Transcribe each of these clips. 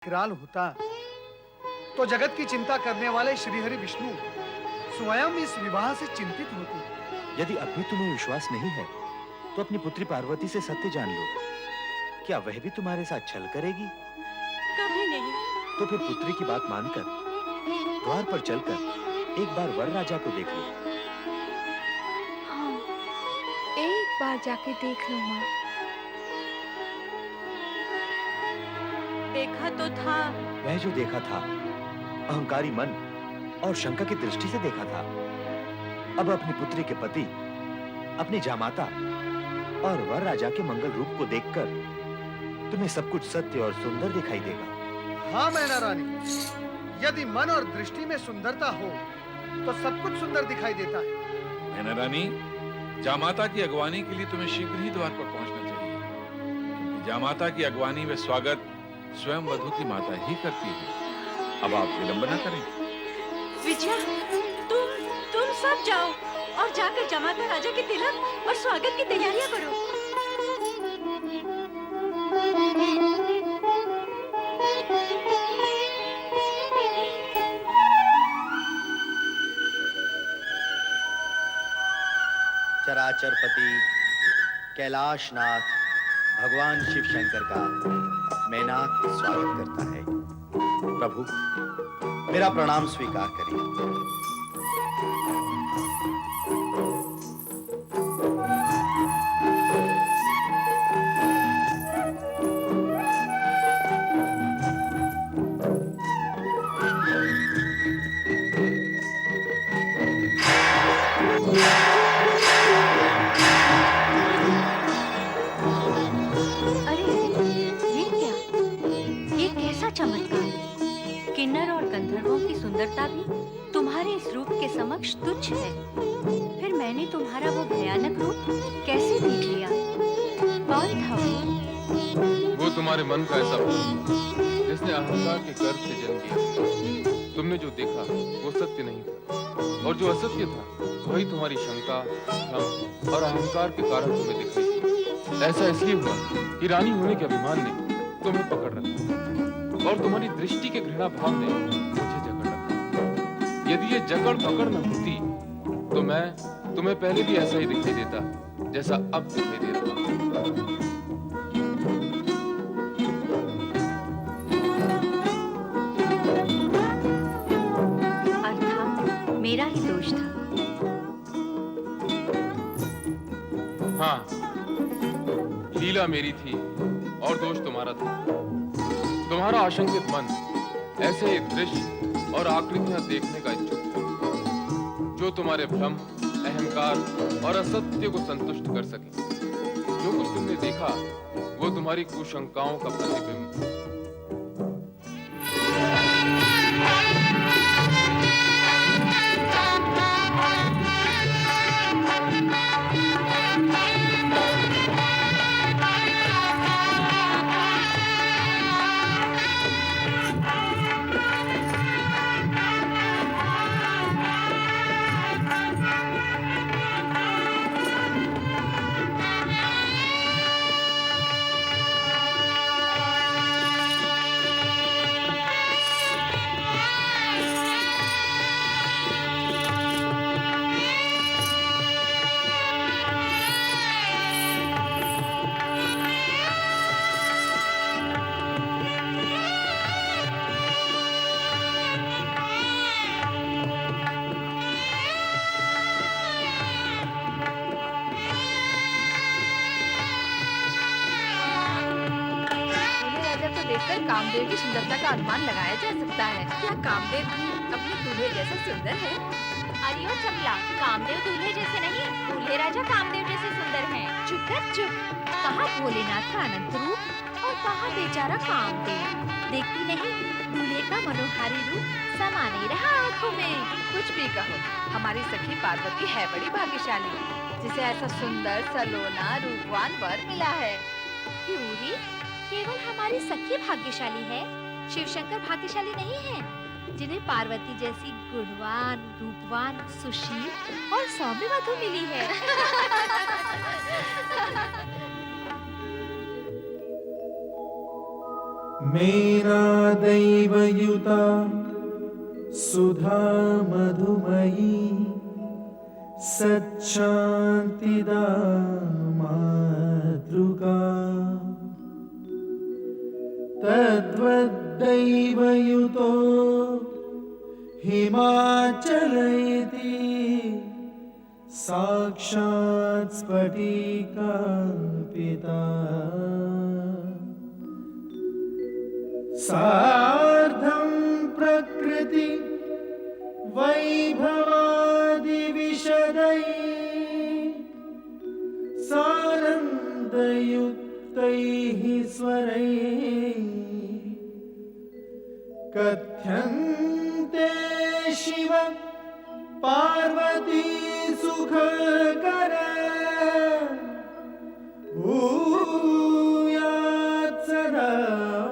विकराल होता तो जगत की चिंता करने वाले श्रीहरि विष्णु स्वयं इस विवाह से चिंतित होते। यदि अब भी तुम्हें विश्वास नहीं है तो अपनी पुत्री पार्वती से सत्य जान लो। क्या वह भी तुम्हारे साथ छल करेगी? कभी नहीं। तो फिर पुत्री की बात मानकर द्वार पर चलकर एक बार वर राजा को देख लो। हाँ, एक बार जाके देख लो माँ। देखा तो था। वह जो देखा था अहंकारी मन और शंका की दृष्टि से देखा था। अब अपनी पुत्री के पति, अपनी जामाता और वर राजा के मंगल रूप को देखकर तुम्हें सब कुछ सत्य और सुंदर दिखाई देगा। हाँ मैना रानी, यदि मन और दृष्टि में सुंदरता हो तो सब कुछ सुंदर दिखाई देता है। मैना रानी, जामाता की अगवानी के लिए तुम्हें शीघ्र ही द्वार पर पहुंचना चाहिए, क्योंकि जामाता की अगवानी में स्वागत स्वयं वधू की माता ही करती है। अब आप विलंब न करें। विजया, तुम सब जाओ और जाकर जमाता राजा के तिलक और स्वागत की तैयारियां करो। चराचरपति कैलाशनाथ भगवान शिव शंकर का मैनाक स्वागत करता है। प्रभु, मेरा प्रणाम स्वीकार करिए। किन्नर और गंधर्वों की सुंदरता भी तुम्हारे इस रूप के समक्ष तुच्छ है। फिर मैंने तुम्हारा वो भयानक रूप कैसे देख लिया? कौन था वो? वो तुम्हारे मन का ऐसा भ्रम जिसने अहंकार के गर्भ से जन्म लिया। तुमने जो देखा वो सत्य नहीं था, और जो असत्य था वही तुम्हारी शंका, भ्रम और अहंकार के कारण तुम्हें दिखाई दी। ऐसा इसलिए हुआ कि रानी होने के अभिमान ने तुम्हें पकड़ रखा और तुम्हारी दृष्टि के घृणा भाव ने मुझे जकड़ रखा। यदि ये जकड़ पकड़ न होती तो मैं तुम्हें पहले भी ऐसा ही दिखाई देता जैसा अब दिखाई दे रहा हूं। अर्थात मेरा ही दोष था। हाँ, लीला मेरी थी और दोष तुम्हारा था। तुम्हारा आशंकित मन ऐसे दृश्य और आकृतियां देखने का इच्छुक था जो तुम्हारे भ्रम, अहंकार और असत्य को संतुष्ट कर सके। जो कुछ तुमने देखा वो तुम्हारी कुशंकाओं का प्रतिबिंब था। कामदेव की सुंदरता का अनुमान लगाया जा सकता है। क्या कामदेव भी अपने दूल्हे जैसे सुंदर है? अरे ओ चपला, कामदेव दूल्हे जैसे नहीं, दूल्हे राजा कामदेव जैसे सुंदर हैं। चुप कर चुप। कहाँ भोलेनाथ का अनंत रूप और कहाँ बेचारा कामदेव। देखती नहीं, दूल्हे का मनोहारी रूप समा नहीं रहा आंखों में। कुछ भी कहो, हमारी सखी पार्वती है बड़ी भाग्यशाली, जिसे ऐसा सुंदर सलोना रूपवान वर मिला है। क्यों ही? केवल हमारी सखी भाग्यशाली है, शिवशंकर भाग्यशाली नहीं है, जिन्हें पार्वती जैसी गुणवान, रूपवान, सुशील और सौम्य वधू मिली है। मेनादैवयुता सुधा मधुमयी सच्शान्तिदा मातृका तद्वद्दैवयुतो हिमाचलयति साक्षात् स्फटिकापिता सार्धं प्रकृति वैभवादिविशदै सानन्दयुक्तैः स्वरैः कथ्यन्ते शिव पार्वती सुखकर भूयात् सदा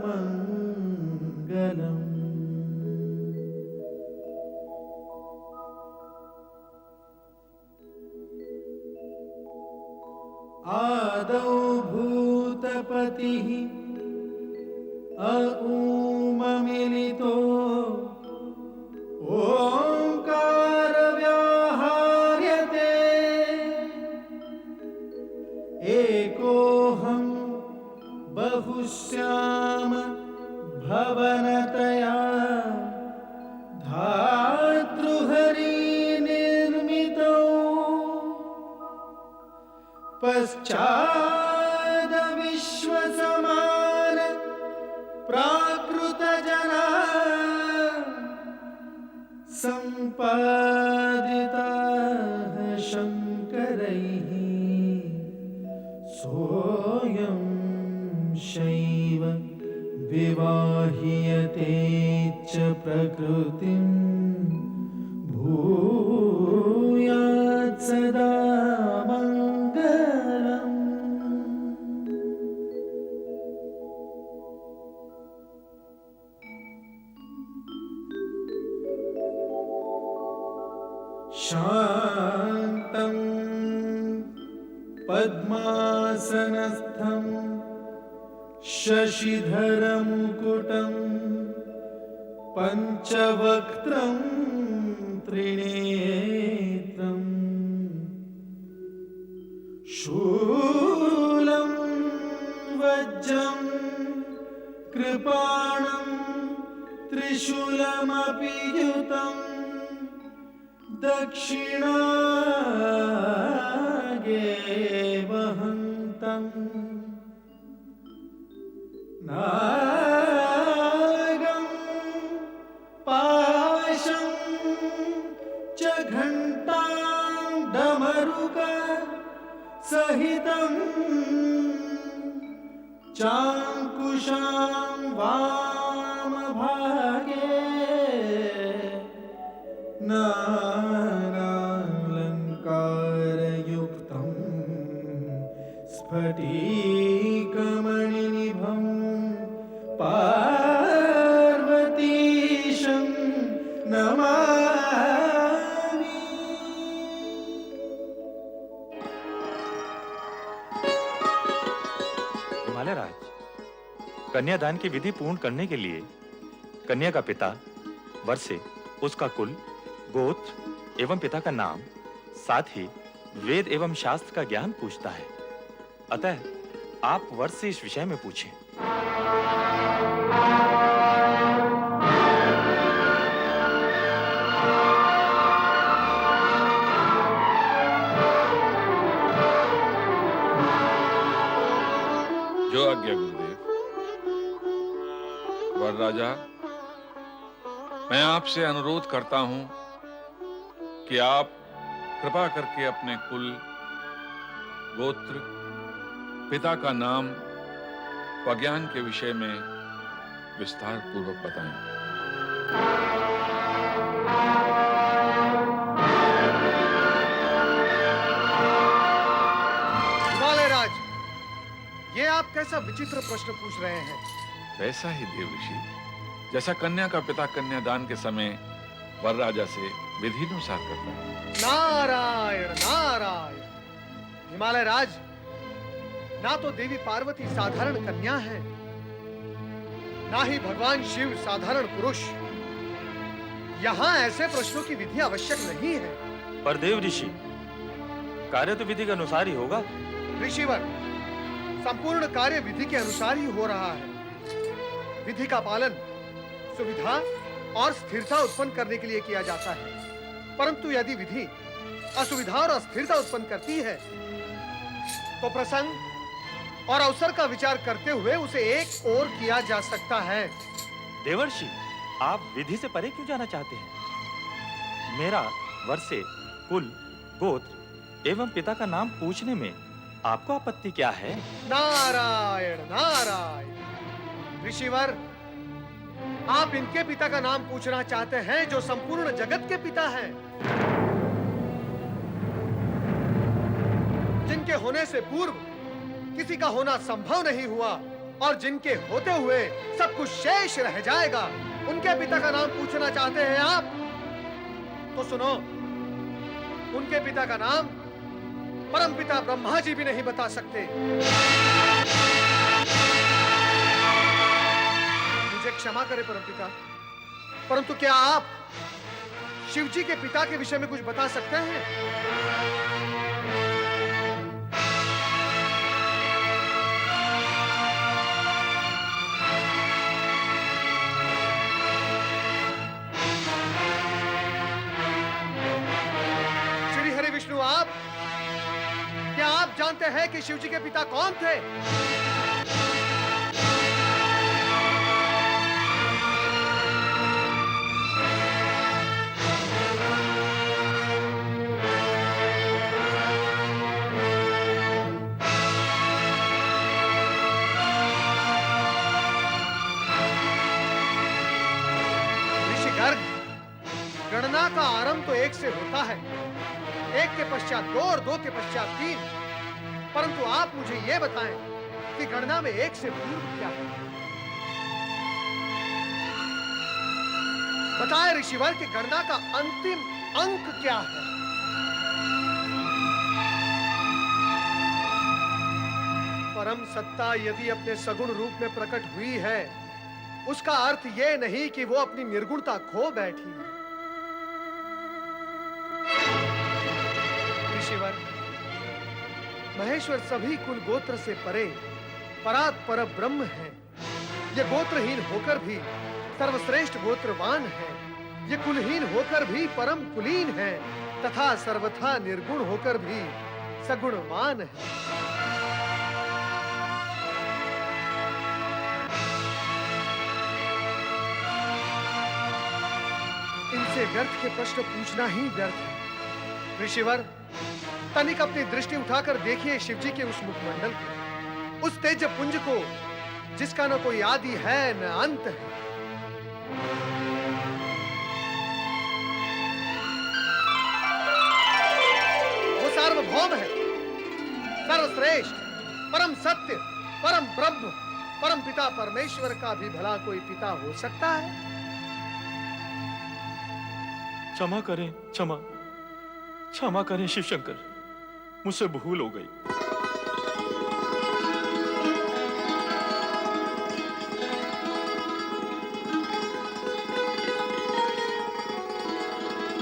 मङ्गलम्। आदौ भूतपतिः अऊममिलितो ओंकार व्याहार्यते एकोऽहं बहुश्याम भवनतया धातृहरि निर्मितो पश्चाद विश्वसमान प्राकृतजना सम्पादिताः शङ्करैः सोऽयं शैव विवाह्यते च प्रकृतिं भूयात् सदा मङ्गलम्। शान्तं पद्मासनस्थं शशिधरमुकुटं पञ्चवक्त्रं त्रिनेत्रं शूलं वज्रं कृपाणं त्रिशूलमपि युतम् दक्षिणागे वहन्तम् नागं पाशं च घण्टां डमरुक सहितं चाङ्कुशां वामभागे नानालङ्कारयुक्तं स्फटिकमणिनिभं पार्वतीशं नमामि। हिमालय राज, कन्यादान की विधि पूर्ण करने के लिए कन्या का पिता वर से उसका कुल, गोत्र एवं पिता का नाम, साथ ही वेद एवं शास्त्र का ज्ञान पूछता है। अतः आप वर से इस विषय में पूछें। जो आज्ञा गुरुदेव। वर राजा, मैं आपसे अनुरोध करता हूं कि आप कृपा करके अपने कुल, गोत्र, पिता का नाम व ज्ञान के विषय में विस्तार पूर्वक बताएं। हिमालय राज, ये आप कैसा विचित्र प्रश्न पूछ रहे हैं? वैसा ही देव ऋषि, जैसा कन्या का पिता कन्यादान के समय वर राजा से विधि अनुसार करता है। नारायण नारायण। हिमालय राज, ना तो देवी पार्वती साधारण कन्या है, ना ही भगवान शिव साधारण पुरुष। यहाँ ऐसे प्रश्नों की विधि आवश्यक नहीं है। पर देव ऋषि, कार्य तो विधि के अनुसार ही होगा। ऋषिवर, संपूर्ण कार्य विधि के अनुसार ही हो रहा है। विधि का पालन सुविधा और स्थिरता उत्पन्न करने के लिए किया जाता है, परंतु यदि विधि असुविधा और अस्थिरता उत्पन्न करती है तो प्रसंग और अवसर का विचार करते हुए उसे एक ओर किया जा सकता है। देवर्षि, आप विधि से परे क्यों जाना चाहते हैं? मेरा वर्षे, कुल, गोत्र एवं पिता का नाम पूछने में आपको आपत्ति क्या है? नारायण नारायण। ऋषिवर, आप इनके पिता का नाम पूछना चाहते हैं जो संपूर्ण जगत के पिता हैं, जिनके होने से पूर्व किसी का होना संभव नहीं हुआ और जिनके होते हुए सब कुछ शेष रह जाएगा। उनके पिता का नाम पूछना चाहते हैं आप? तो सुनो, उनके पिता का नाम परमपिता ब्रह्मा जी भी नहीं बता सकते। मुझे क्षमा करें परमपिता, परंतु क्या आप शिव जी के पिता के विषय में कुछ बता सकते हैं? श्री हरि विष्णु, क्या आप जानते हैं कि शिव जी के पिता कौन थे? गणना का आरंभ तो एक से होता है, एक के पश्चात दो और दो के पश्चात तीन, परंतु आप मुझे यह बताएं कि गणना में एक से पूर्व क्या है? बताएं ऋषिवर कि गणना का अंतिम अंक क्या है? परम सत्ता यदि अपने सगुण रूप में प्रकट हुई है, उसका अर्थ यह नहीं कि वो अपनी निर्गुणता खो बैठी है। ऋषिवर, महेश्वर सभी कुल गोत्र से परे परात पर ब्रह्म है। ये गोत्रहीन होकर भी सर्वश्रेष्ठ गोत्रवान है। ये कुलहीन होकर भी परम कुलीन है तथा सर्वथा निर्गुण होकर भी सगुणवान है। इनसे व्यर्थ के प्रश्न पूछना ही व्यर्थ है। ऋषिवर, तनिक अपनी दृष्टि उठाकर देखिए शिवजी के उस मुखमंडल को, उस तेज पुंज को जिसका न कोई आदि है न अंत है। वो सार्वभौम है, सर्वश्रेष्ठ, परम सत्य, परम ब्रह्म, परम पिता परमेश्वर का भी भला कोई पिता हो सकता है? क्षमा करें, क्षमा करें शिव शंकर, मुझसे भूल हो गई।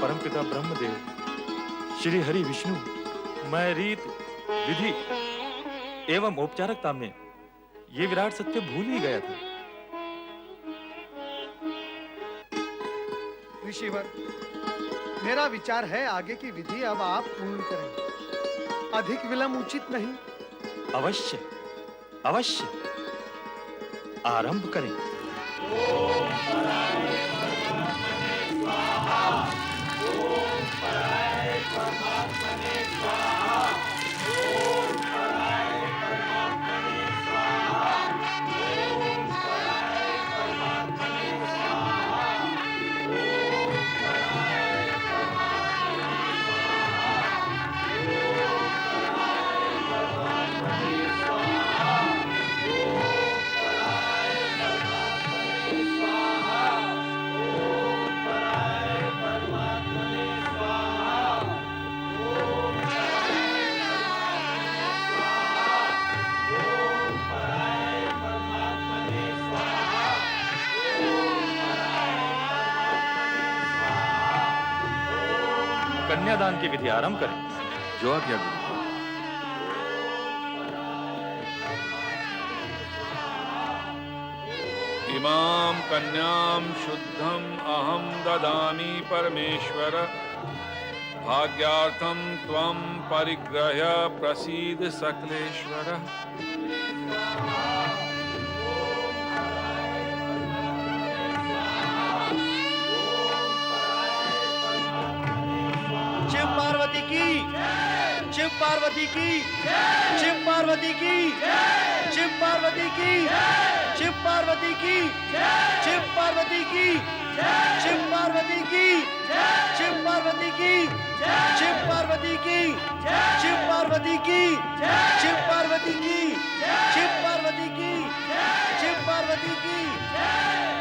परमपिता ब्रह्मदेव, श्री हरि विष्णु, मैं रीत, विधि एवं औपचारिकता में ये विराट सत्य भूल ही गया था। ऋषिवर, मेरा विचार है आगे की विधि अब आप पूर्ण करें, अधिक विलंब उचित नहीं। अवश्य अवश्य, आरंभ करें। कन्यादान की विधि आरंभ करें। जो आज्ञा गुरुदेव। इमां कन्यां शुद्धम अहम ददामि परमेश्वर, भाग्यार्थम त्वं परिग्रह्य प्रसीद सकलेश्वर। शिव पार्वती की, शिव पार्वती की, शिव पार्वती की, शिव पार्वती की, शिव पार्वती की, शिव पार्वती की, शिव पार्वती की, शिव पार्वती की, शिव पार्वती की, शिव पार्वती की, शिव पार्वती की, शिव पार्वती की, शिव पार्वती की।